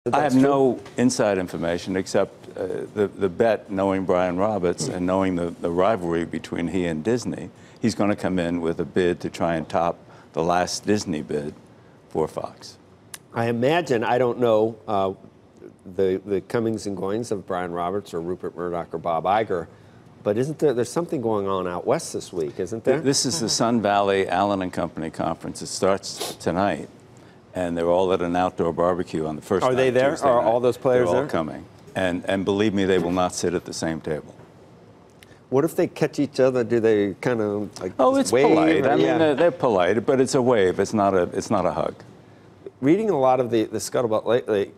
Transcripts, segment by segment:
I have no inside information except the bet, knowing Brian Roberts and knowing the rivalry between he and Disney, he's going to come in with a bid to try and top the last Disney bid for Fox. I imagine, I don't know the comings and goings of Brian Roberts or Rupert Murdoch or Bob Iger, but isn't there's something going on out west this week, isn't there? This is the Sun Valley Allen and Company conference. It starts tonight. And they're all at an outdoor barbecue on the first night. Are they there? Are all those players there? They're all coming. And believe me, they will not sit at the same table. What if they catch each other? Do they kind of like it's wave? polite. I mean, they're polite, but it's a wave. It's not a hug. Reading a lot of the scuttlebutt lately,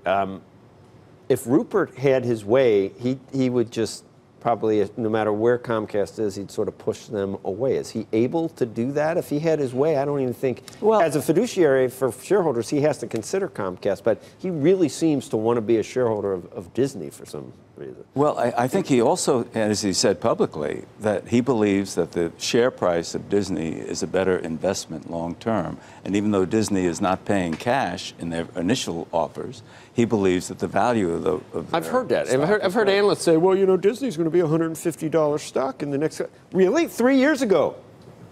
if Rupert had his way, he would just probably, no matter where Comcast is, he'd sort of push them away. Is he able to do that? If he had his way, I don't even think, as a fiduciary for shareholders, he has to consider Comcast, but he really seems to want to be a shareholder of Disney for some reason. Well, I think he also, as he said publicly, that he believes that the share price of Disney is a better investment long term. And even though Disney is not paying cash in their initial offers, he believes that the value of I've heard that. I've heard analysts say, well, you know, Disney's going to be a $150 stock in the next... Really? 3 years ago,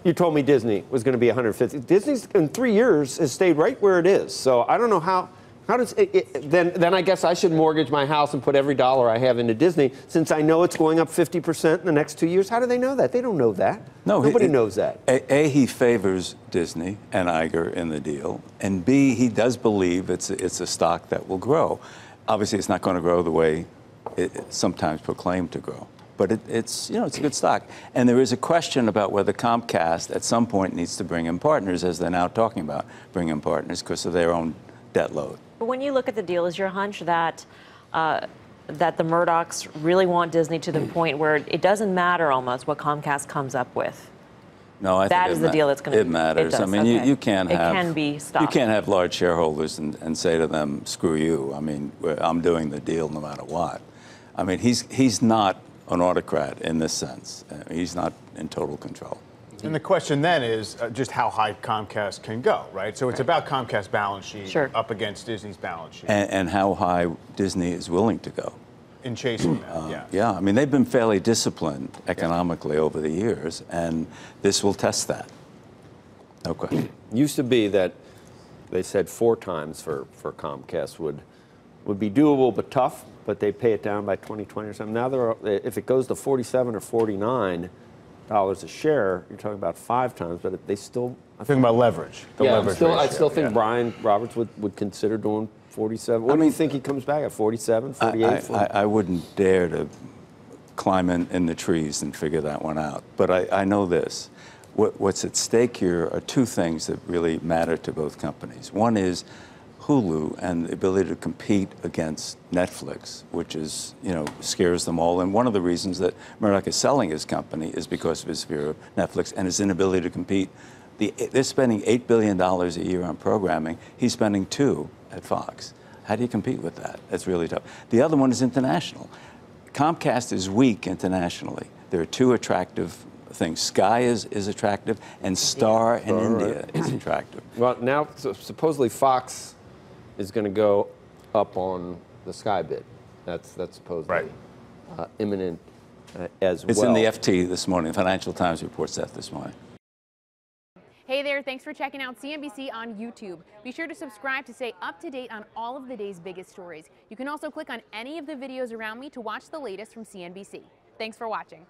you told me Disney was going to be $150. Disney's in 3 years has stayed right where it is. So I don't know how does then I guess I should mortgage my house and put every dollar I have into Disney since I know it's going up 50% in the next 2 years. How do they know that? They don't know that. No, nobody knows that. A, he favors Disney and Iger in the deal, and B, he does believe it's a stock that will grow. Obviously, it's not going to grow the way it's sometimes proclaimed to grow, but it's a good stock. And there is a question about whether Comcast at some point needs to bring in partners, as they're now talking about bringing in partners because of their own debt load. But when you look at the deal, is your hunch that that the Murdochs really want Disney to the point where it doesn't matter almost what Comcast comes up with? No, I think that is the deal that's going to. It matters. I mean, you can't have. It can be stopped. You can't have large shareholders and say to them, "Screw you." I mean, I'm doing the deal no matter what. I mean, he's not an autocrat in this sense. He's not in total control. And the question then is just how high Comcast can go, right? So it's about Comcast's balance sheet up against Disney's balance sheet. And how high Disney is willing to go. In chasing that, yeah. Yeah, I mean, they've been fairly disciplined economically over the years, and this will test that. No question. Used to be that they said 4 times for Comcast would be doable but tough, but they pay it down by 2020 or something. Now, if it goes to 47 or 49 dollars a share, you're talking about 5 times, but they still... I'm thinking about leverage. I still think Brian Roberts would consider doing 47. What do you think he comes back at, 47, 48? I wouldn't dare to climb in the trees and figure that one out. But I know this. What's at stake here are 2 things that really matter to both companies. One is Hulu and the ability to compete against Netflix, which is, scares them all. And one of the reasons that Murdoch is selling his company is because of his fear of Netflix and his inability to compete. They're spending $8 billion a year on programming. He's spending $2 billion at Fox. How do you compete with that? That's really tough. The other one is international. Comcast is weak internationally. There are 2 attractive things. Sky is attractive, and Star in India is attractive. Well, now supposedly Fox is going to go up on the Sky bid. That's supposedly imminent as well. It's in the FT this morning. The Financial Times reports that this morning. Hey there, thanks for checking out CNBC on YouTube. Be sure to subscribe to stay up to date on all of the day's biggest stories. You can also click on any of the videos around me to watch the latest from CNBC. Thanks for watching.